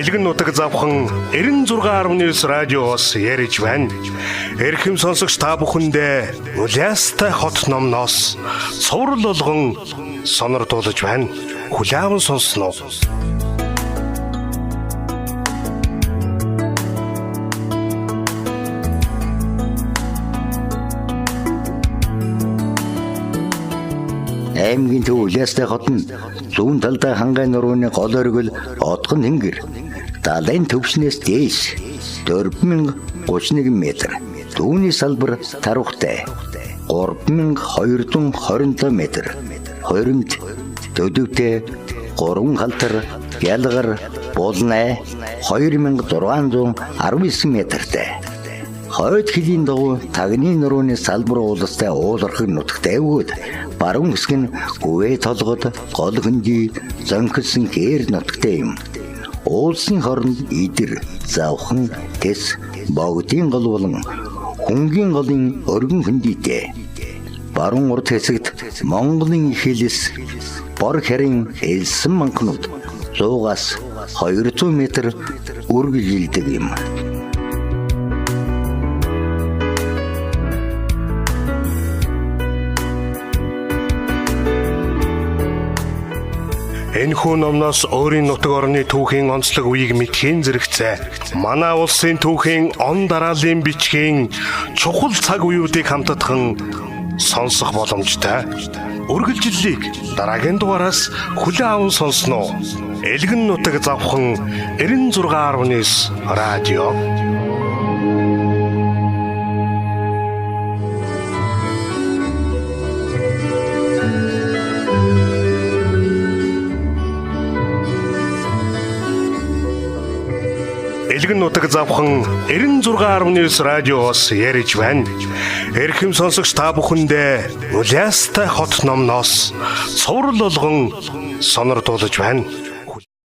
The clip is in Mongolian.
Элгэн нутаг завхан 96.9 радиос ярьж байна. Эрхэм сонсогч та бүхэндээ Улаастай хот номноос цуврал болгон сонирдуулж байна. Хүлээвэн сонсноо. Аймгийн төв Улаастай хот нь зүүн талдаа хангай нурууны гол оргил Одгон тэнгэр. Далайн төвшнээс дээш 4031 м. Түүний салбар Тарухтай 3227 м. Хоримт Төдөвтэй 3 халтар Ялгар Булнай 2619 м-тэй. Хойд хилийн дагуу Тагны нурууны салбар уулстай уулархаг нутагтай өгөөд баруун хэсэг нь Гүвээ толгод гол хөндөй зонхилсон хээр нутагтай юм. Уулсын хоронд Идэр, Завхан, Тэс, Богдын гол болон Хөнгийн голын өргөн хөндөйтэй. Баруун урд хэсэгт Монголын их хэлэс бор харин элсэн манхнууд 100-аас 200 м үргэлжилдэг юм. Энэхүү номноос өөрийн нутаг орны түүхийн онцлог үеийг мэдхийн зэрэгцээ. Манай улсын түүхийн он дараалын бичгийн чухал цаг үеүүдийг хамтдагхан сонсох боломжтой. Үргэлжлэлийг дараагийн дугаараас хүлээн аван сонсноо. Элгэн нутаг завхан 96.9 радио. Элгэн нутаг завхан 96.9 радиос ярьж байна. Эрхэм сонсогч та бүхэндээ Улаастай хот номноос цуврал болгон сонирдуулж байна.